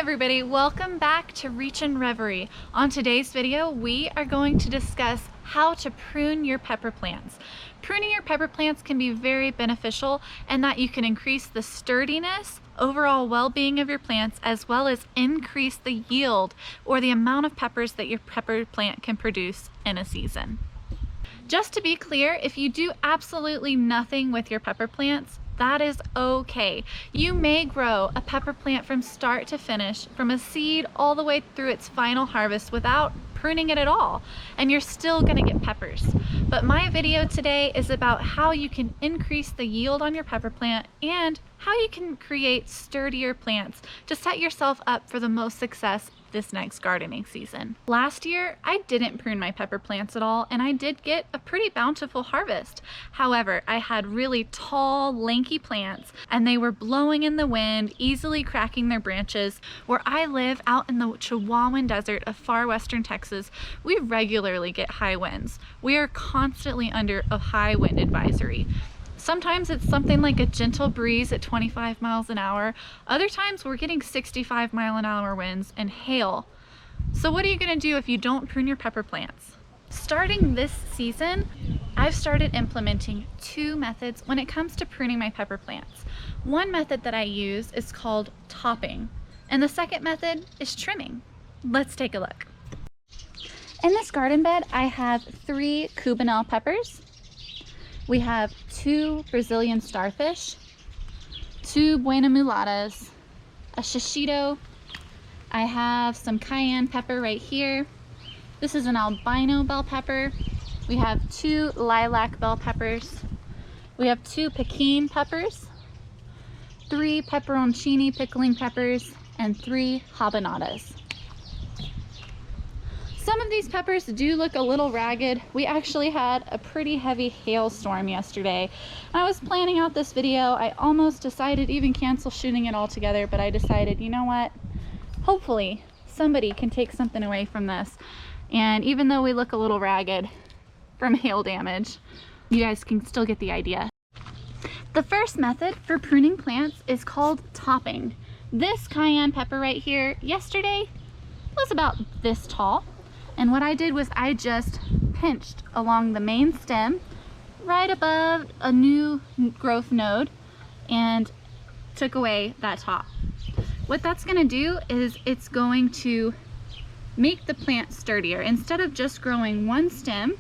everybody, welcome back to Reach and Reverie. On today's video, we are going to discuss how to prune your pepper plants. Pruning your pepper plants can be very beneficial in that you can increase the sturdiness, overall well-being of your plants, as well as increase the yield or the amount of peppers that your pepper plant can produce in a season. Just to be clear, if you do absolutely nothing with your pepper plants, that is okay. You may grow a pepper plant from start to finish, from a seed all the way through its final harvest without pruning it at all, and you're still gonna get peppers. But my video today is about how you can increase the yield on your pepper plant and how you can create sturdier plants to set yourself up for the most success this next gardening season. Last year, I didn't prune my pepper plants at all, and I did get a pretty bountiful harvest. However, I had really tall, lanky plants, and they were blowing in the wind, easily cracking their branches. Where I live out in the Chihuahuan Desert of far western Texas, we regularly get high winds. We are constantly under a high wind advisory. Sometimes it's something like a gentle breeze at 25 miles an hour. Other times we're getting 65-mile-an-hour winds and hail. So what are you gonna do if you don't prune your pepper plants? Starting this season, I've started implementing two methods when it comes to pruning my pepper plants. One method that I use is called topping, and the second method is trimming. Let's take a look. In this garden bed, I have 3 Cubanelle peppers. We have 2 Brazilian starfish, 2 Buena Mulatas, a shishito. I have some cayenne pepper right here. This is an albino bell pepper. We have 2 lilac bell peppers. We have 2 Pekin peppers, 3 pepperoncini pickling peppers, and 3 habanadas. Some of these peppers do look a little ragged. We actually had a pretty heavy hailstorm yesterday. I was planning out this video. I almost decided to even cancel shooting it altogether, but I decided, you know what? Hopefully somebody can take something away from this. And even though we look a little ragged from hail damage, you guys can still get the idea. The first method for pruning plants is called topping. This cayenne pepper right here, yesterday was about this tall. And what I did was I just pinched along the main stem right above a new growth node and took away that top. What that's going to do is it's going to make the plant sturdier. Instead of just growing one stem,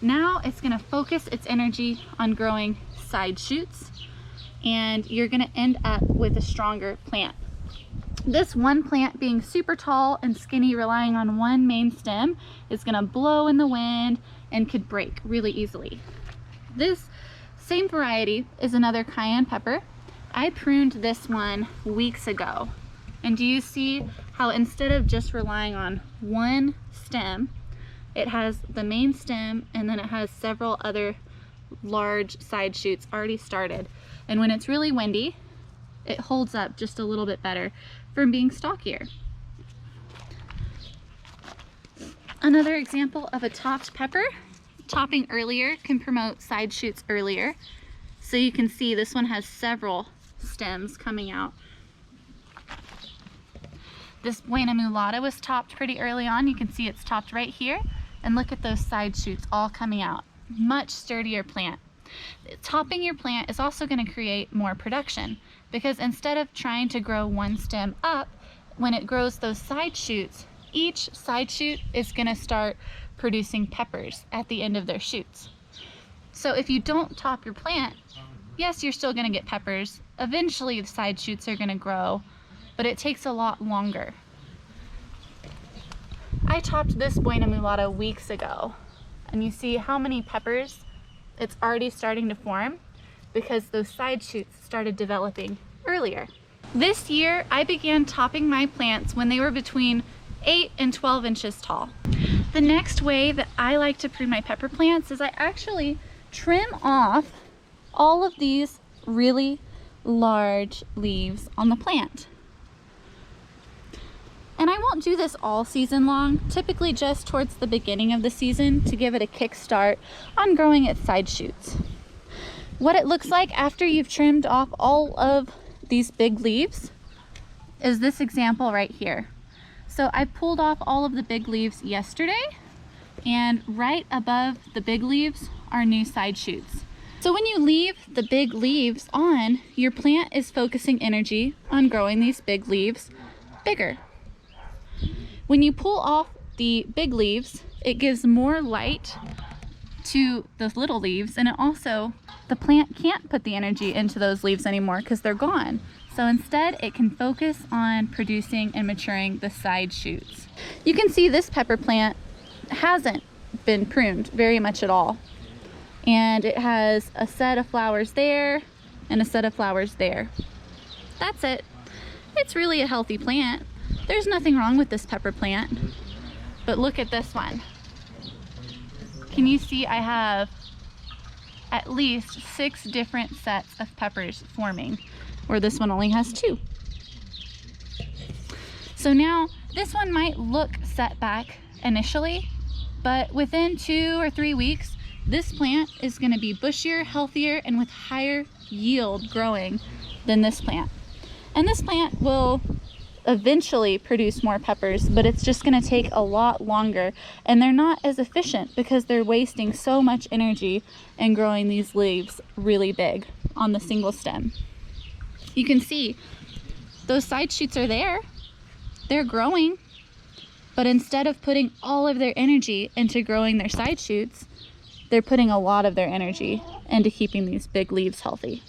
now it's going to focus its energy on growing side shoots, and you're going to end up with a stronger plant. This one plant being super tall and skinny, relying on one main stem, is going to blow in the wind and could break really easily. This same variety is another cayenne pepper. I pruned this one weeks ago. And do you see how instead of just relying on one stem, it has the main stem and then it has several other large side shoots already started. And when it's really windy, it holds up just a little bit better from being stockier. Another example of a topped pepper. Topping earlier can promote side shoots earlier. So you can see this one has several stems coming out. This Buena Mulata was topped pretty early on. You can see it's topped right here. And look at those side shoots all coming out. Much sturdier plant. Topping your plant is also going to create more production, because instead of trying to grow one stem up, when it grows those side shoots, each side shoot is going to start producing peppers at the end of their shoots. So if you don't top your plant, yes, you're still going to get peppers. Eventually the side shoots are going to grow, but it takes a lot longer. I topped this Buena Mulata weeks ago, and you see how many peppers it's already starting to form because those side shoots started developing earlier. This year, I began topping my plants when they were between 8 and 12 inches tall. The next way that I like to prune my pepper plants is I actually trim off all of these really large leaves on the plant. And I won't do this all season long, typically just towards the beginning of the season to give it a kickstart on growing its side shoots. What it looks like after you've trimmed off all of these big leaves is this example right here. So I pulled off all of the big leaves yesterday, and right above the big leaves are new side shoots. So when you leave the big leaves on, your plant is focusing energy on growing these big leaves bigger. When you pull off the big leaves, it gives more light to the little leaves, and it also, the plant can't put the energy into those leaves anymore because they're gone. So instead, it can focus on producing and maturing the side shoots. You can see this pepper plant hasn't been pruned very much at all. And it has a set of flowers there and a set of flowers there. That's it. It's really a healthy plant. There's nothing wrong with this pepper plant. But look at this one. Can you see I have at least 6 different sets of peppers forming, where this one only has 2. So now this one might look set back initially, but within 2 or 3 weeks, this plant is going to be bushier, healthier, and with higher yield growing than this plant. And this plant will eventually produce more peppers, but it's just going to take a lot longer, and they're not as efficient because they're wasting so much energy in growing these leaves really big on the single stem. You can see those side shoots are there, they're growing, but instead of putting all of their energy into growing their side shoots, they're putting a lot of their energy into keeping these big leaves healthy.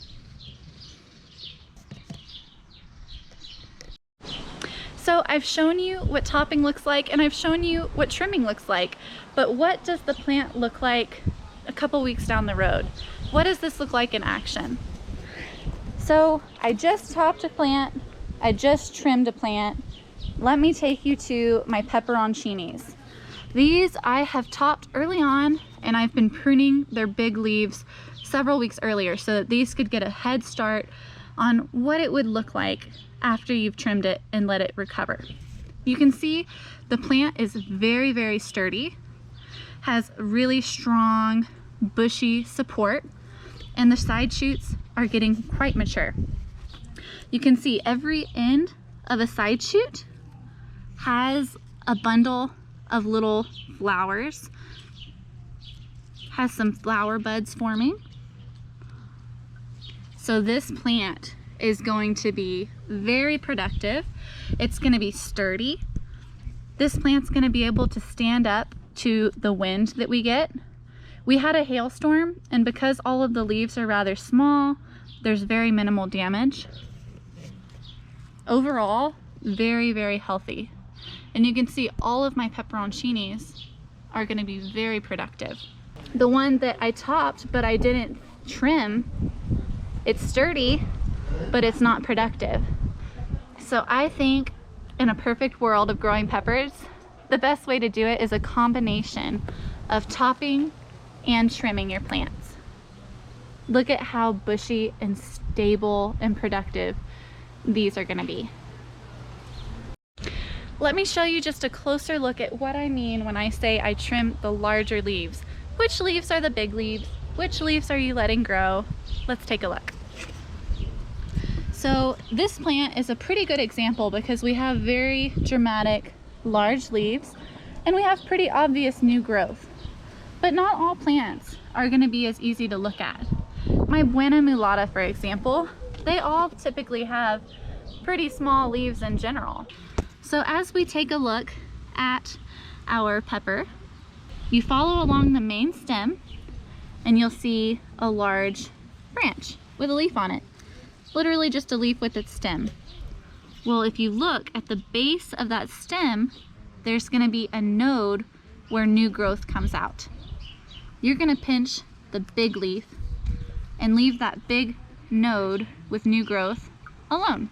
So I've shown you what topping looks like, and I've shown you what trimming looks like, but what does the plant look like a couple weeks down the road? What does this look like in action? So I just topped a plant, I just trimmed a plant. Let me take you to my pepperoncinis. These I have topped early on, and I've been pruning their big leaves several weeks earlier so that these could get a head start on what it would look like after you've trimmed it and let it recover. You can see the plant is very, very sturdy, has really strong bushy support, and the side shoots are getting quite mature. You can see every end of a side shoot has a bundle of little flowers, has some flower buds forming. So this plant is going to be very productive. It's going to be sturdy. This plant's going to be able to stand up to the wind that we get. We had a hailstorm, and because all of the leaves are rather small, there's very minimal damage. Overall, very, very healthy. And you can see all of my pepperoncinis are going to be very productive. The one that I topped but I didn't trim, it's sturdy, but it's not productive. So I think in a perfect world of growing peppers, the best way to do it is a combination of topping and trimming your plants. Look at how bushy and stable and productive these are going to be. Let me show you just a closer look at what I mean when I say I trim the larger leaves. Which leaves are the big leaves? Which leaves are you letting grow? Let's take a look. So this plant is a pretty good example because we have very dramatic large leaves and we have pretty obvious new growth. But not all plants are going to be as easy to look at. My Buena Mulata, for example, they all typically have pretty small leaves in general. So as we take a look at our pepper, you follow along the main stem and you'll see a large branch with a leaf on it. Literally just a leaf with its stem. Well, if you look at the base of that stem, there's going to be a node where new growth comes out. You're going to pinch the big leaf and leave that big node with new growth alone.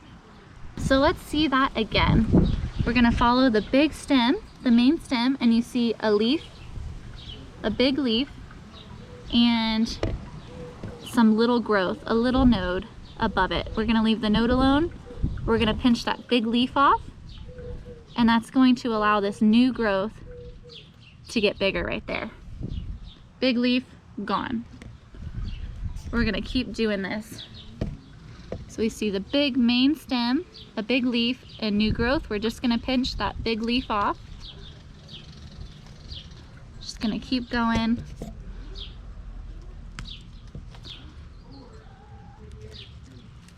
So let's see that again. We're going to follow the big stem, the main stem, and you see a leaf, a big leaf, and some little growth, a little node above it. We're going to leave the node alone. We're going to pinch that big leaf off, and that's going to allow this new growth to get bigger right there. Big leaf, gone. We're going to keep doing this. So So we see the big main stem, a big leaf, and new growth. We're just gonna pinch that big leaf off. Just gonna keep going.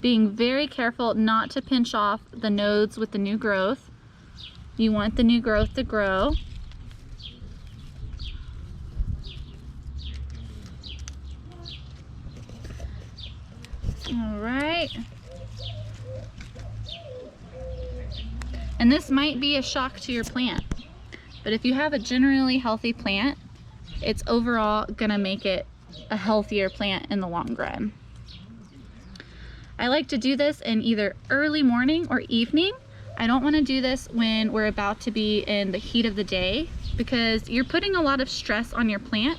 Being very careful not to pinch off the nodes with the new growth. You want the new growth to grow. All right. And this might be a shock to your plant, but if you have a generally healthy plant, it's overall gonna make it a healthier plant in the long run. I like to do this in either early morning or evening. I don't want to do this when we're about to be in the heat of the day, because you're putting a lot of stress on your plant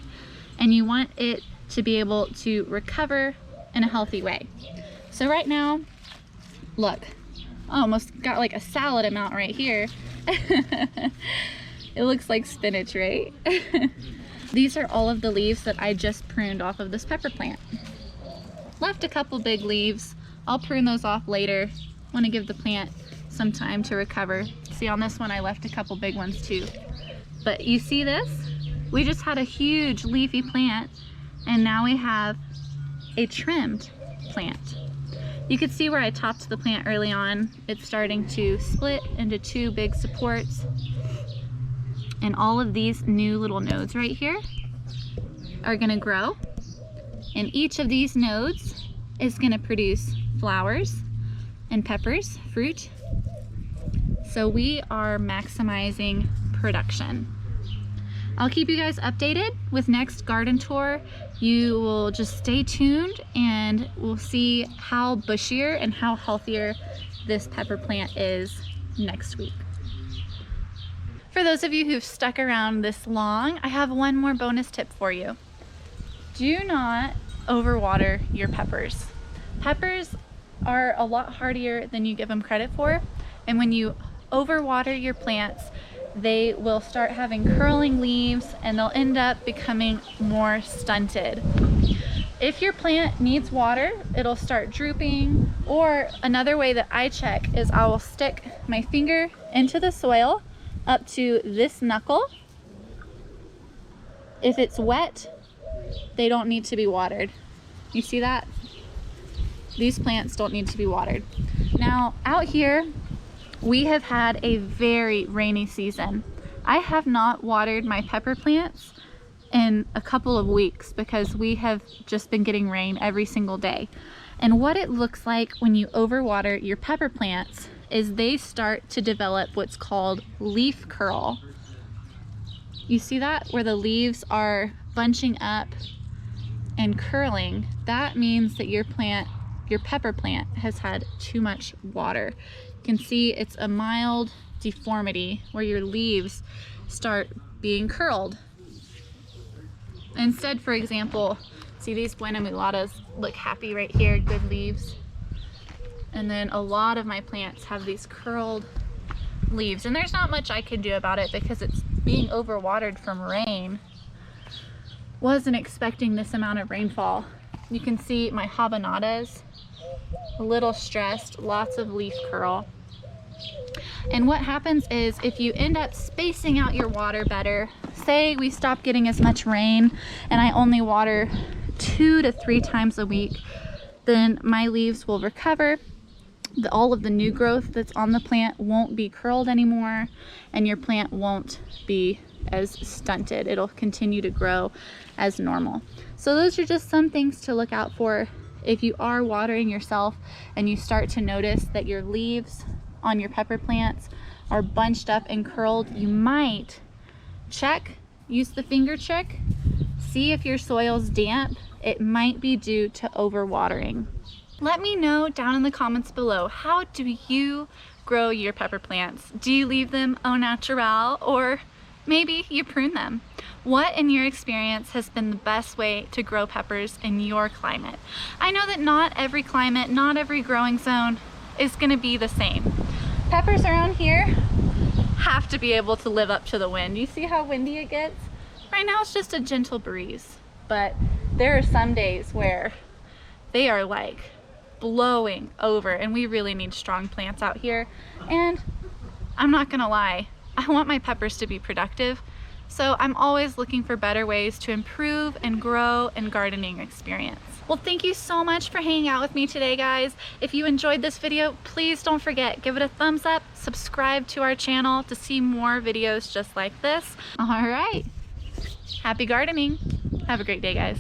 and you want it to be able to recover in a healthy way. So right now, look, I almost got like a salad amount right here. It looks like spinach, right? These are all of the leaves that I just pruned off of this pepper plant. Left a couple big leaves. I'll prune those off later. Want to give the plant some time to recover. See, on this one I left a couple big ones too. But you see this? We just had a huge leafy plant and now we have a trimmed plant. You could see where I topped the plant early on. It's starting to split into two big supports. And all of these new little nodes right here are gonna grow. And each of these nodes is gonna produce flowers and peppers, fruit. So we are maximizing production. I'll keep you guys updated with next garden tour. You will just stay tuned and we'll see how bushier and how healthier this pepper plant is next week. For those of you who've stuck around this long, I have one more bonus tip for you. Do not overwater your peppers. Peppers are a lot hardier than you give them credit for, and when you overwater your plants, they will start having curling leaves and they'll end up becoming more stunted. If your plant needs water, it'll start drooping, or another way that I check is I will stick my finger into the soil up to this knuckle. If it's wet, they don't need to be watered. You see that? These plants don't need to be watered. Now, out here, we have had a very rainy season. I have not watered my pepper plants in a couple of weeks because we have just been getting rain every single day. And what it looks like when you overwater your pepper plants is they start to develop what's called leaf curl. You see that? Where the leaves are bunching up and curling. That means that your pepper plant has had too much water. You can see it's a mild deformity where your leaves start being curled. Instead, for example, see these Buena Mulatas look happy right here, good leaves. And then a lot of my plants have these curled leaves, and there's not much I can do about it because it's being overwatered from rain. Wasn't expecting this amount of rainfall. You can see my habanadas, a little stressed, lots of leaf curl. And what happens is if you end up spacing out your water better, say we stop getting as much rain and I only water 2 to 3 times a week, then my leaves will recover. All of the new growth that's on the plant won't be curled anymore and your plant won't be as stunted. It'll continue to grow as normal. So those are just some things to look out for if you are watering yourself and you start to notice that your leaves on your pepper plants are bunched up and curled. You might check, use the finger trick, see if your soil's damp. It might be due to overwatering. Let me know down in the comments below, how do you grow your pepper plants? Do you leave them au naturel, or maybe you prune them? What in your experience has been the best way to grow peppers in your climate? I know that not every climate, not every growing zone is gonna be the same. Peppers around here have to be able to live up to the wind. You see how windy it gets? Right now it's just a gentle breeze, but there are some days where they are like blowing over, and we really need strong plants out here. And I'm not gonna lie, I want my peppers to be productive, so I'm always looking for better ways to improve and grow and gardening experience. Well, thank you so much for hanging out with me today, guys. If you enjoyed this video, please don't forget, give it a thumbs up, subscribe to our channel to see more videos just like this. All right, happy gardening. Have a great day, guys.